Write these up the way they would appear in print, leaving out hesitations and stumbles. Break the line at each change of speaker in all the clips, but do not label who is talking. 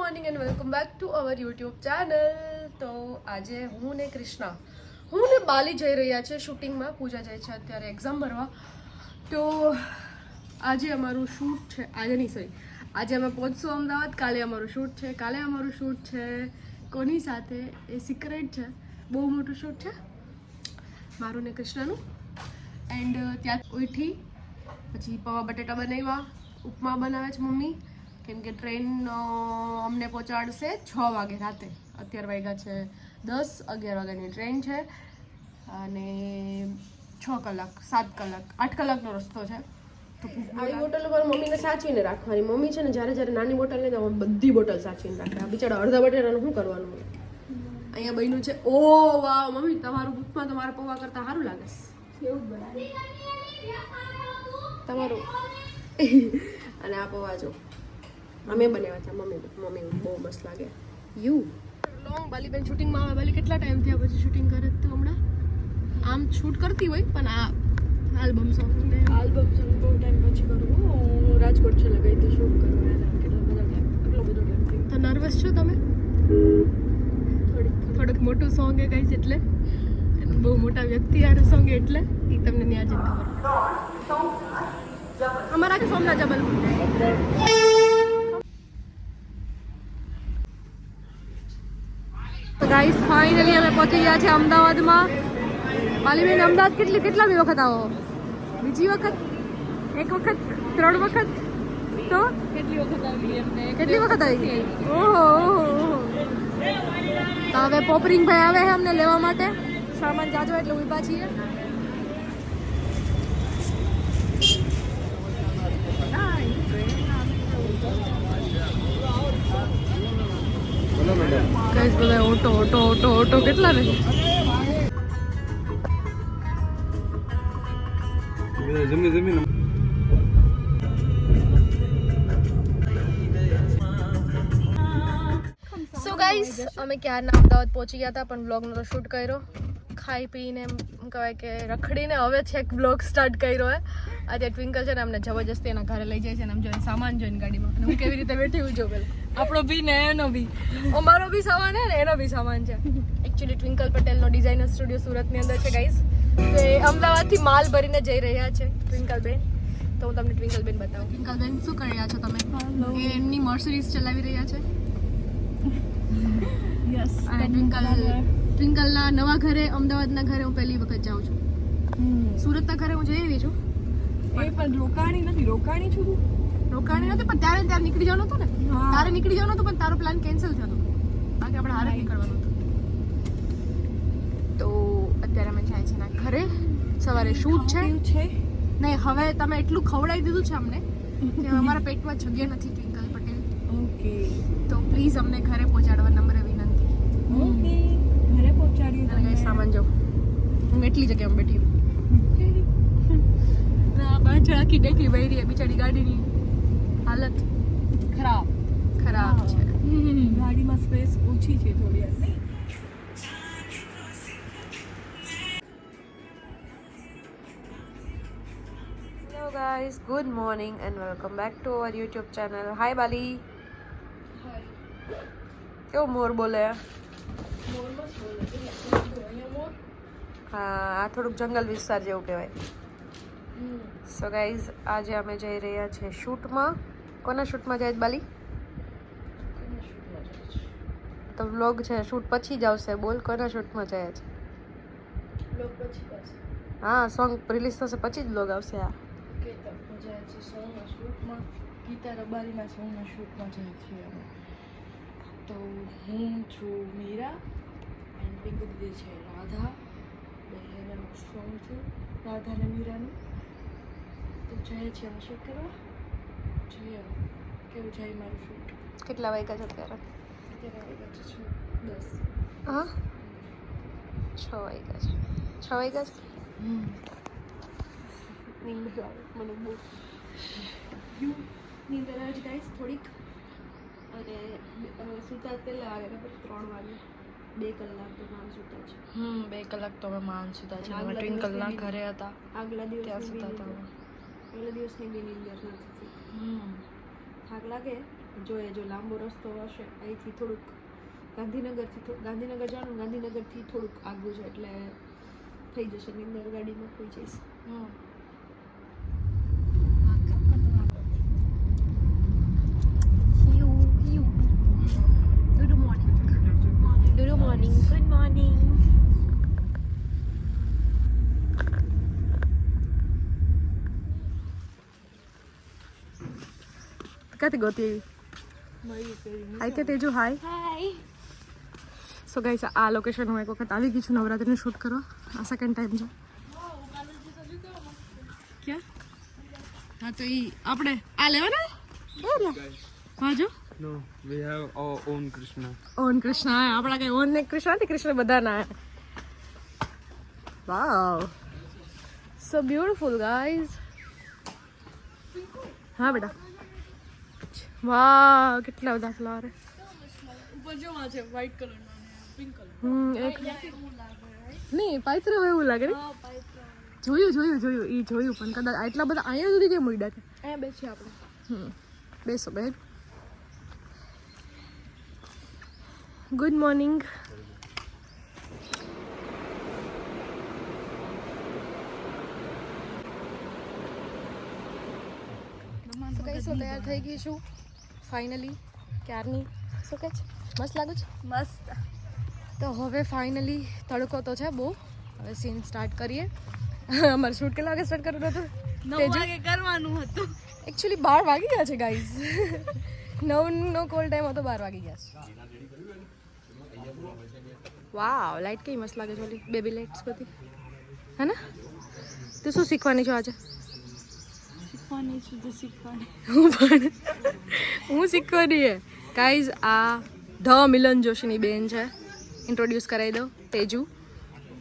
Morning and welcome back to our YouTube channel. તો આજે હું ને કૃષ્ણા બાલી જઈ રહ્યા છે શૂટિંગમાં. પૂજા જાય છે અત્યારે એક્ઝામ ભરવા. તો આજે અમારું શૂટ છે. આજે અમે પહોંચશું અમદાવાદ. કાલે અમારું શૂટ છે. કોની સાથે એ સિક્રેટ છે. બહુ મોટું શૂટ છે મારું ને કૃષ્ણાનું. એન્ડ ત્યાં ઉઠી પછી પૌવા બટેટા બનાવ્યા, ઉપમા બનાવે છે મમ્મી, કેમ કે ટ્રેન અમને પહોંચાડશે 6 વાગે રાતે. અત્યારે વાગ્યા છે 10-11 વાગ્યાની ટ્રેન છે અને 6 કલાક 7 કલાક 8 કલાકનો રસ્તો છે. તો આવી બોટલ પર મમ્મીને સાચવીને રાખવાની. મમ્મી છે ને જ્યારે નાની બોટલ લે તો બધી બોટલ સાચવીને રાખે. આ બિચારા અડધા બટેટાનું શું કરવાનું? અહીંયા બન્યું છે. ઓ વાહ મમ્મી, તમારું ઉપમા તમારા પૌવા કરતાં સારું લાગે છે. એવું જ બનાવે તમારું. અને આ પૌવા જો અમે બનાવ્યા હતા મમ્મી બહુ મસ્ત લાગે. લોંગ બાલીબેન શૂટિંગમાં આવે. બાલી કેટલા ટાઈમ થયા પછી શૂટિંગ કરે તું હમણાં? આમ શૂટ કરતી હોય પણ આ આલ્બમ સોંગ બહુ ટાઈમ પછી કરું. હું રાજકોટ છે લગાવી તો શૂટ કરવા કેટલો બધો ટાઈમ થયો. તો નર્વસ છો તમે? થોડુંક મોટું સોંગ એ ગાઈશ એટલે બહુ મોટા વ્યક્તિ યાર સોંગ એટલે એ તમને ન્યા જઈને ખબર. અમારા કે સોમનાથ જબલપુર. તો ગાઈસ ફાઇનલી અમે પહોંચી ગયા છે અમદાવાદમાં. બાલીબેન અમદાવાદ કેટલા બી વખત આવો? બીજી વખત? એક વખત? 3 વખત? તો કેટલી વખત આવી ગઈ? ઓહો. તો હવે પોપરિંગ ભાઈ આવે છે અમને લેવા માટે. સામાન જાજો એટલે ઊભા છીએ. ગાઈસ બધા ઓટો કેટલા ને? જમીન સો ગાઈસ અમે ક્યારના અમદાવાદ પહોંચી ગયા હતા પણ બ્લોગનો તો શૂટ કર્યો. ખાઈ પીને એમ કહેવાય કે રખડીને હવે છેક બ્લોગ સ્ટાર્ટ કર્યો હે. આજે ટ્વિંકલ છે ને અમને જબરજસ્તી એના ઘરે લઈ જાય છે ને આમ જોઈને સામાન જોઈને ગાડીમાં. અને હું કેવી રીતે બેઠી હું જો પેલા આપણો બી ને એનો બી, અમારો બી સામાન છે ને એનો બી સામાન છે. એકચ્યુઅલી ટ્વિંકલ પટેલનો ડિઝાઇનર સ્ટુડિયો સુરતની અંદર છે ગાઈસ. તો એ અમદાવાદથી માલ ભરીને જઈ રહ્યા છે ટ્વિંકલબેન. તો હું તમને ટ્વિંકલબેન બતાવું. ટ્વિંકલબેન શું કરી રહ્યા છો તમે? એ એમની મર્સિડીઝ ચલાવી રહ્યા છે. યસ. અને ટ્વિંકલના નવા ઘરે, અમદાવાદના ઘરે હું પહેલી વખત જાઉં છું. સુરતના ઘરે હું જઈ આવી છું પણ રોકાણી નથી પણ ત્યારે નીકળી જવાનું હતું ને. તારે નીકળી જવાનું હતું પણ તારો પ્લાન કેન્સલ થયો હતો. બાકી આપણે હારે નીકળવાનું હતું. તો અત્યારે અમે જાય છે ના ઘરે. સવારે શૂટ છે. નહીં હવે તમે એટલું ખવડાવી દીધું છે અમને કે અમારા પેટમાં જગ્યા નથી ટ્વિંકલ પટેલ. ઓકે. તો પ્લીઝ અમને ઘરે પહોંચાડવા નમ્ર વિનંતી. ઓકે ઘરે પહોંચાડી. અને ગાઈસ સામાન જો હું એટલી જગ્યામાં બેઠી હું. પાછળ આખી ડેકી બૈરી બિચારી ગાડીની હાલત ખરાબ છે. ગાડીમાં સ્પેસ ઓછી છે થોડી. Hello guys, good morning and welcome back to our YouTube channel. Hi Bali. કેવો મોર બોલે? હા, આ થોડુંક જંગલ વિસ્તાર જેવું કહેવાય. સો ગાઈઝ આજે અમે જઈ રહ્યા છીએ શૂટમાં. કોના શૂટમાં જાય બાલી? તો વ્લોગ છે શૂટ પછી જ આવશે. બોલ કોના શૂટમાં જાય છે? હા, સોંગ રિલીઝ થશે પછી જ વ્લોગ આવશે. આ
ગીતા રબારીના સોંગના શૂટમાં જઈએ છીએ અમે. તો હું છું મીરા એન્ડ પિંકુ દીદી છે રાધા. બેનું સોંગ છે રાધા અને મીરાનું. તો જઈએ છીએ અમે શૂટ કરવા. જોઈએ કેવું જાય મારું શૂટ.
કેટલા વાગ્યા છે અત્યારે?
વાગ્યા છે 10.
હા 6 વાગ્યા છે. 6 વાગ્યા છે. નીંદર આવે મને બહુ. નીંદર આવે છે ગાઈસ થોડીક. અને સુતા પહેલાં આવે ખબર 3 વાગે. 2 કલાક તો માન સુતા છે.
2 કલાક તો અમે માન સુતા છે. અમે ટ્વિંકલના ઘરે હતા.
આગલા દિવસ
ત્યાં સુતા હતા.
આગલા દિવસની બી નીંદર નથી. થાક લાગે
જોઈએ જો લાંબો રસ્તો હશે અહીંથી થોડુંક ગાંધીનગર જવાનું, ગાંધીનગરથી થોડુંક આગળ છે એટલે થઈ જશે નિંદર, ગાડીમાં થઈ જઈશ.
Good morning.
ક્યાંથી ગોતી હાય કે તેજુ હાય.
Hi.
સો ગાઈસ આ લોકેશન હું એક વખત આવી ગઈ છું નવરાત્રિનું શૂટ કરવા. આ સેકન્ડ ટાઈમ છે. ક્યાં? હા તો ઈ આપણે આ લેવાના હા જો
No, we have our own Krishna.
On Krishna આયા આપણા કઈ ઓન ને કૃષ્ણ નથી, કૃષ્ણ બધાના આયા. વાવ સો બ્યુટીફુલ ગાઈઝ. હા બેટા વાવ કેટલા બધા ફ્લાવર.
ઉપર જો આ છે વ્હાઈટ કલરનો અને પિંક કલર.
એક નહીં પાઇત્ર એવું લાગે ને. જોયું ઈ જોયું પણ કદાચ આટલા બધા અહીંયા સુધી કેમ ઉડ્યા છે.
અહીંયા બેસીએ આપણે.
બેસો બેન. Good morning. કઈસો તૈયાર થઈ ગઈ છું ફાઇનલી ક્યારની. શું કહે છે? મસ્ત લાગુ છે.
મસ્ત.
તો હવે ફાઇનલી તડકો તો છે બહુ. હવે સીન સ્ટાર્ટ કરીએ. અમારે શૂટ કેટલા વાગે સ્ટાર્ટ કરવાનું હતું?
9 વાગે કરવાનું હતું.
એકચ્યુઅલી 12 વાગી ગયા છે ગાઈઝ. 9નો કોલ ટાઈમ હતો, 12 વાગી ગયા છે. વાવ લાઈટ કઈ મસ્ત લાગે છે ઓલી બેબી લાઇટ્સ બધી હે ને. તું શું શીખવાની છો આજે?
શીખવાની છું તો શીખવાની.
હું શીખવાની હે ગાઈઝ. આ ધ મિલન જોશીની બેન છે. ઇન્ટ્રોડ્યુસ કરાવી દો.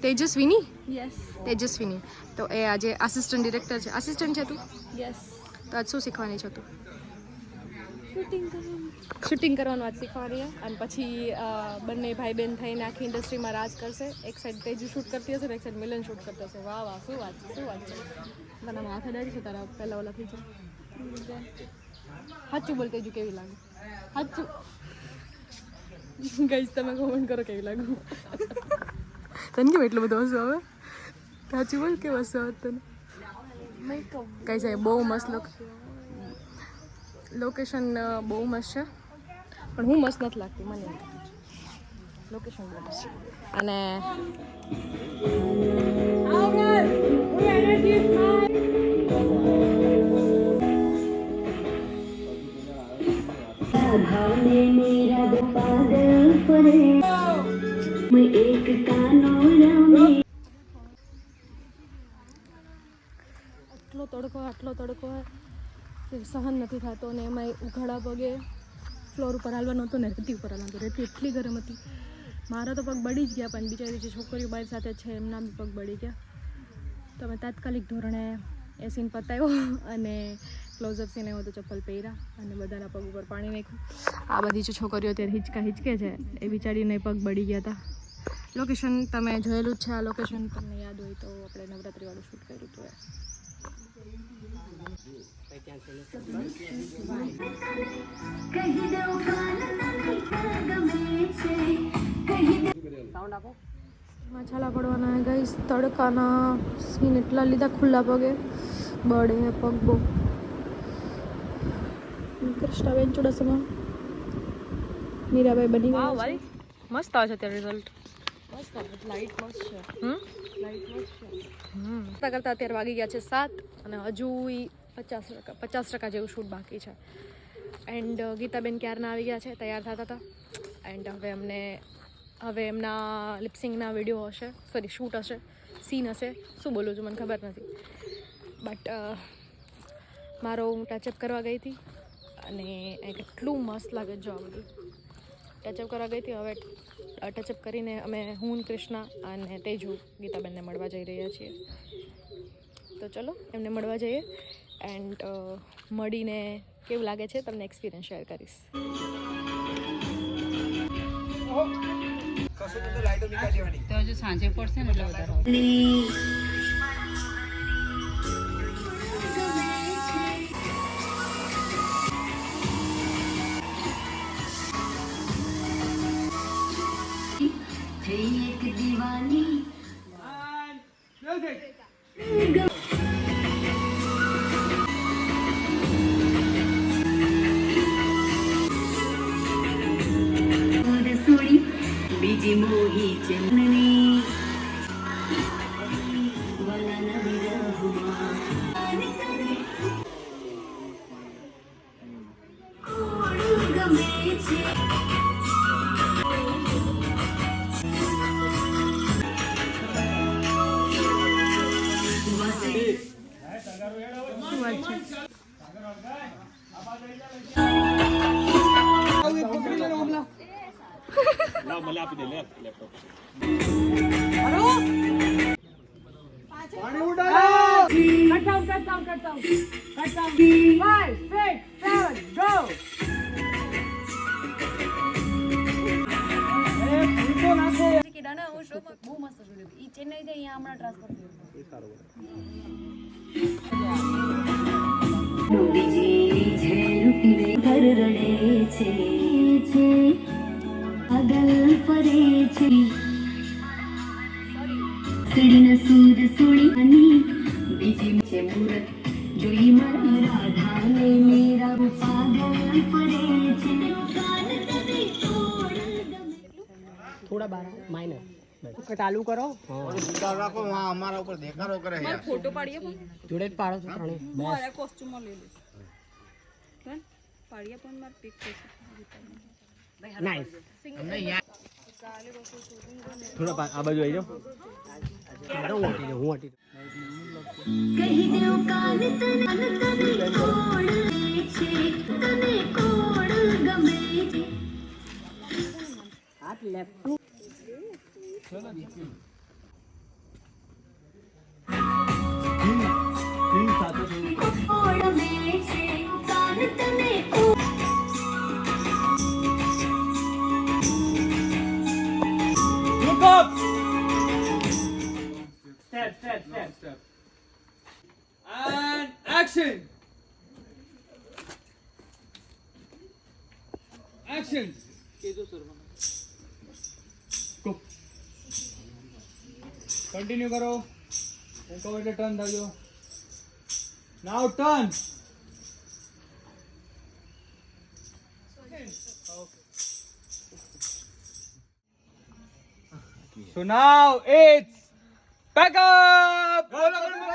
તેજસ્વીની.
યસ.
તેજસ્વીની. તો એ આજે આસિસ્ટન્ટ ડિરેક્ટર છે. આસિસ્ટન્ટ છે તું?
યસ.
તો આજ શું શીખવાની છો તું?
શૂટિંગ કરવાનું.
શૂટિંગ કરવાનું આજ શીખવાની છે. અને પછી બંને ભાઈ બહેન થઈને આખી ઇન્ડસ્ટ્રીમાં રાજ કરશે. એક સાઈડ તેજુ શૂટ કરતી હશે ને એક સાઈડ મિલન શૂટ કરતો હશે. વાહ વાહ શું વાત છે, શું વાત છે. મને માથે ડાળી છે તારા પહેલા ઓલા થઈ જાય. સાચું બોલ તેજુ કેવી લાગે? સાચું ગાઈસ તમે કોમેન્ટ કરો કેવી લાગુ. તને કેમ એટલું બધું હસવું આવે? સાચું બોલ કેવું હસવું આવે તને?
મેકઅપ.
ગાઈસ આ બહુ મસ્ત લોકેશન બહુ મસ્ત છે પણ હું મસ્ત નથી લાગતી મને. લોકેશન બહુ મસ્ત છે અને આટલો તડકો કે સહન નથી થતો ને એમાં ઉઘાડા પગે ફ્લોર ઉપર હાલવાનું હતું ને રેતી ઉપર હાલવાનું હતું. રેતી એટલી ગરમ હતી મારા તો પગ બળી જ ગયા પણ બિચારી જે છોકરીઓ બાર સાથે છે એમના બી પગ બળી ગયા. તો અમે તાત્કાલિક ધોરણે એ સીન પતાવ્યો અને ક્લોઝઅપ સીન આવ્યો તો ચપ્પલ પહેર્યા અને બધાના પગ ઉપર પાણી નાખ્યું. આ બધી જે છોકરીઓ અત્યારે હિચકે છે એ બિચારીને પગ બળી ગયા હતા. લોકેશન તમે જોયેલું જ છે. આ લોકેશન તમને યાદ હોય તો આપણે નવરાત્રિવાળું શૂટ કર્યું હતું. છાલા પડવાના ગાઈસ તડકાના સીન એટલા લીધા ખુલ્લા પગે બળે પગ બહુ. કૃષ્ણાબેન ચુડાસમા મીરાબાઈ બની ગયા છે. મસ્ત આવે છે અત્યારે રિઝલ્ટ.
મસ્ત લાઈટ મસ્ત છે. લાઈટ મસ્ત છે.
કરતા અત્યારે વાગી ગયા છે 7 અને હજુ 50% જેવું શૂટ બાકી છે. એન્ડ ગીતાબેન ક્યારના આવી ગયા છે, તૈયાર થતા હતા. એન્ડ હવે એમના લિપસિંગના વિડીયો હશે, સોરી શૂટ હશે, સીન હશે. શું બોલું છું મને ખબર નથી બટ મારો હું ટચઅપ કરવા ગઈ હતી અને કેટલું મસ્ત લાગે જો આ બધું ટચઅપ કરવા ગઈ હતી. હવે ટચઅપ કરીને અમે હું કૃષ્ણા અને તેજુ ગીતાબેનને મળવા જઈ રહ્યા છીએ. તો ચલો એમને મળવા જઈએ એન્ડ મળીને કેવું લાગે છે તમને એક્સપિરિયન્સ શેર કરીશ.
તો હજુ સાંજે પડશે ને એટલે વધારે
બીજી મોહી ચંદની વલન વિરહમાં કોણ ગમે છે
બહુ મસ્ત જોયું ઈ ચેન્નઈ થી અહીંયા હમણાં ટ્રાન્સફર થયું
બીજી છે લૂટીને ઘર રડે છે આગળ ફરે છે સડીના સૂર સોળીની બીજી છે મૂરત જોઈ મારી રાધાને મેરા પાગલ ફરે છે કાન તને તોડ ગમે
થોડા બાર માઇનર ચાલુ કરો
રાખો અમારા ઉપર દેખાડો કરે યાર
ફોટો પાડીએ પણ
જોડે જ પાડો છો ત્રણે
મારા કોસ્ટ્યુમમાં લઈ લઈશ પણ પાડીએ પણ માર પિક કરશે
નાઈસ થોડા આ બાજુ આવી જાઓ હું હટી જાઉં
કહી દેવ કાન તને તોડ છે તને કોડ ગમે છે
હાથ લેફ્ટ
કોડ મે છે કાન તને
Look up! Step.
And action! Action! Go. Continue કરો. હું કહું એટલે turn થજો. Now turn. So now it's back up!